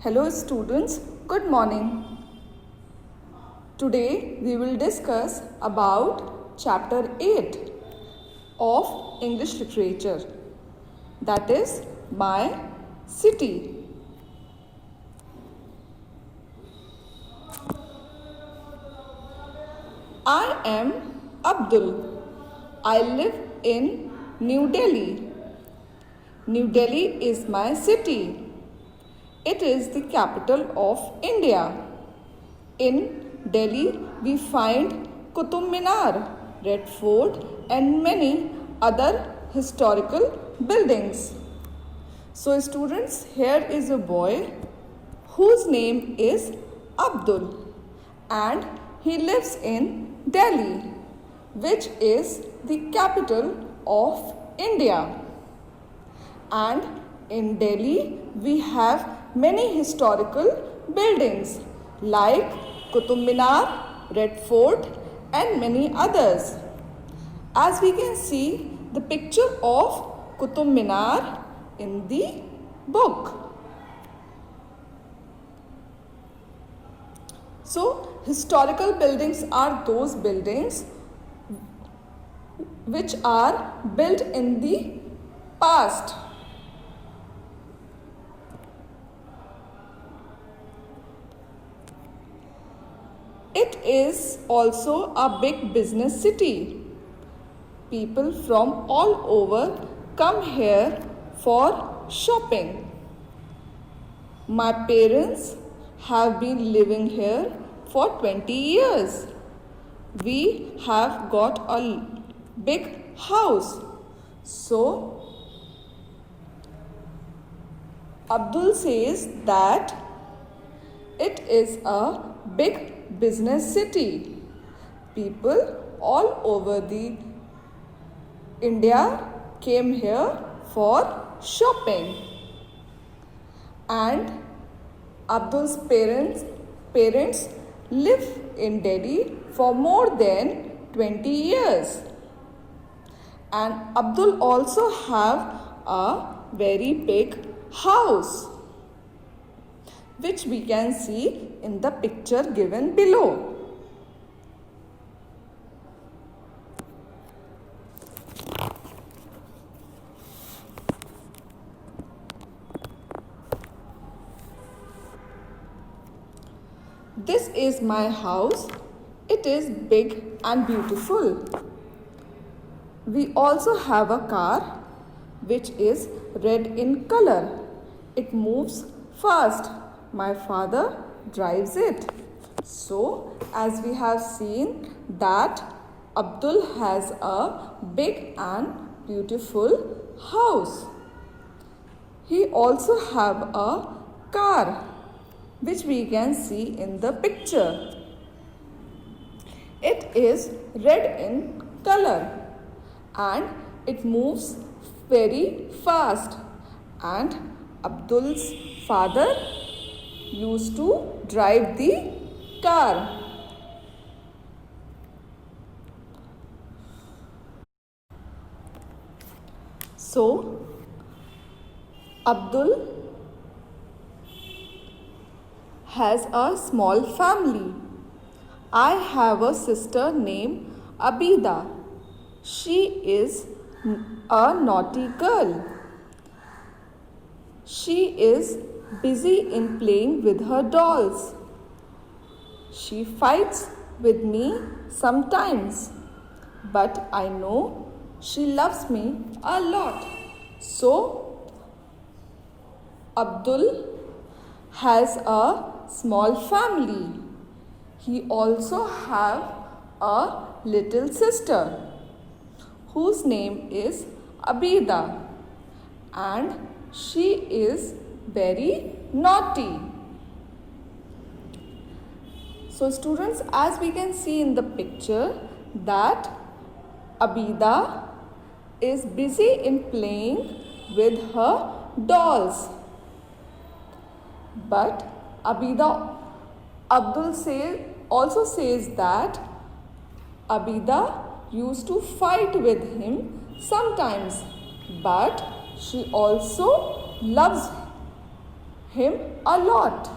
Hello students, good morning. Today we will discuss about chapter 8 of English literature, that is my city. I am Abdul. I live in New Delhi. New Delhi is my city. It is the capital of India. In Delhi, we find Qutub Minar, Red Fort, and many other historical buildings. So, students, here is a boy whose name is Abdul, and he lives in Delhi, which is the capital of India. And in Delhi, we have many historical buildings like Qutub Minar, Red Fort, and many others. As we can see the picture of Qutub Minar in the book. So, historical buildings are those buildings which are built in the past. It is also a big business city. People from all over come here for shopping. My parents have been living here for 20 years. We have got a big house. So, Abdul says that it is a big business city. People all over the India came here for shopping. And Abdul's parents live in Delhi for more than 20 years. And Abdul also have a very big house, which we can see in the picture given below. This is my house. It is big and beautiful. We also have a car which is red in color. It moves fast. My father drives it. So, as we have seen that Abdul has a big and beautiful house. He also have a car, which we can see in the picture. It is red in color and it moves very fast, and Abdul's father used to drive the car. So, Abdul has a small family. I have a sister named Abida. She is a naughty girl. She is busy in playing with her dolls. She fights with me sometimes, but I know she loves me a lot. So, Abdul has a small family. He also have a little sister whose name is Abida, and she is very naughty. So students, as we can see in the picture that Abida is busy in playing with her dolls. But Abdul also says that Abida used to fight with him sometimes, but she also loves him a lot.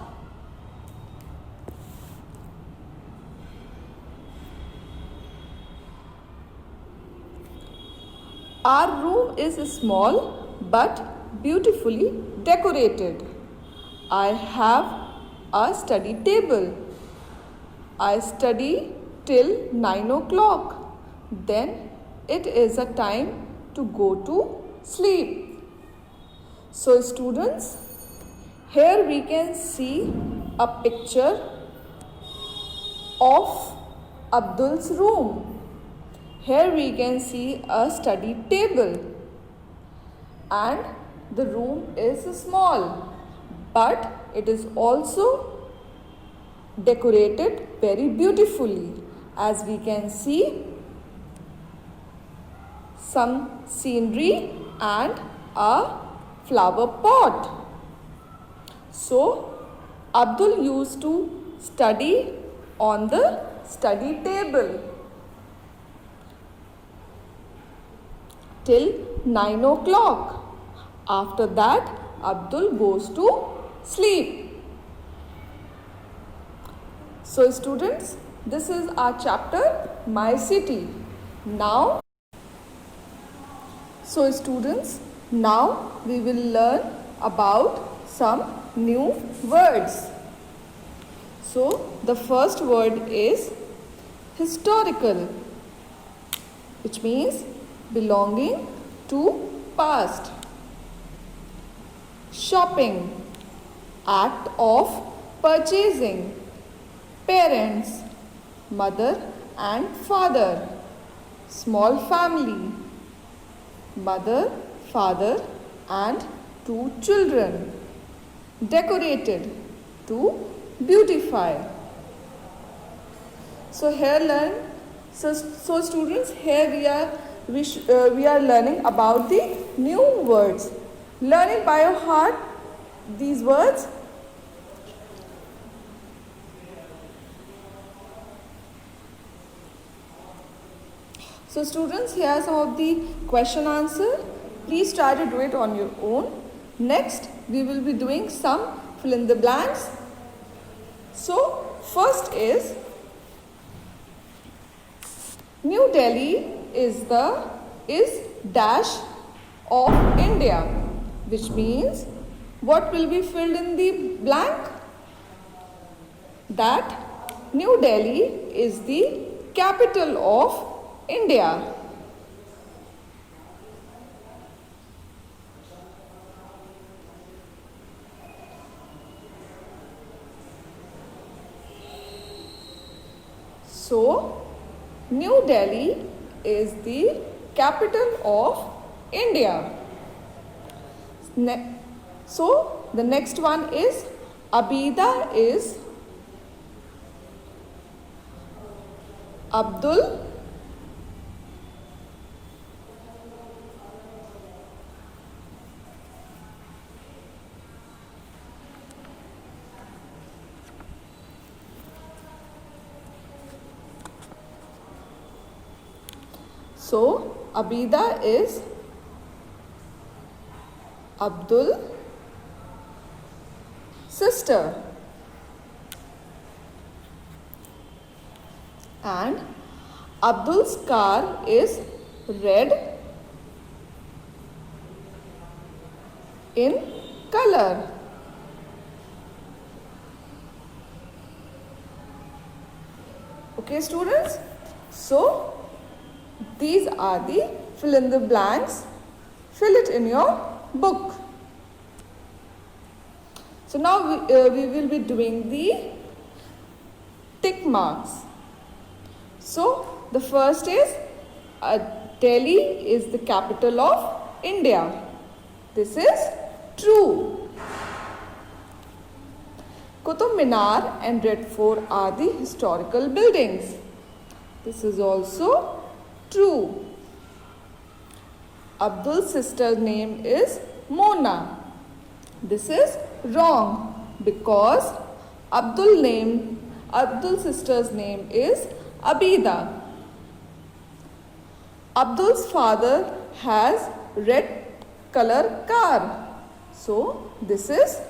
Our room is small but beautifully decorated. I have a study table. I study till 9 o'clock. Then it is a time to go to sleep. So students, here we can see a picture of Abdul's room. Here we can see a study table and the room is small, but it is also decorated very beautifully. As we can see some scenery and a flower pot. So Abdul used to study on the study table till 9 o'clock. After that, Abdul goes to sleep. So students, this is our chapter, My City. Now we will learn about some new words. So the first word is historical, which means belonging to past. Shopping, act of purchasing. Parents, mother and father. Small family, mother, father and 2 children. Decorated, to beautify. So students, here we are learning about the new words. Learn it by your heart, these words. So students, here are some of the question answer. Please try to do it on your own. Next, we will be doing some fill in the blanks. So first is New Delhi is dash of India, which means what will be filled in the blank? That New Delhi is the capital of India. So, New Delhi is the capital of India. So, the next one is Abida is Abdul So, Abida is Abdul sister and Abdul's car is red in color. Okay students, so these are the fill in the blanks. Fill it in your book. So now we will be doing the tick marks. So the first is Delhi is the capital of India. This is true. Qutub Minar and Red Fort are the historical buildings. This is also true. Abdul's sister's name is Mona. This is wrong because Abdul's sister's name is Abida. Abdul's father has red color car. So this is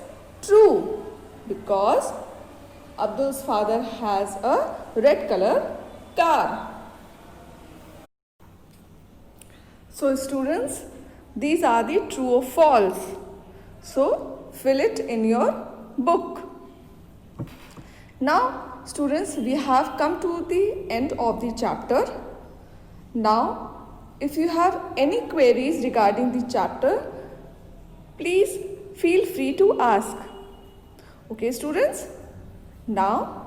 True, because Abdul's father has a red color car. So students, these are the true or false. So fill it in your book. Now students, we have come to the end of the chapter. Now if you have any queries regarding the chapter, please feel free to ask. Okay students, now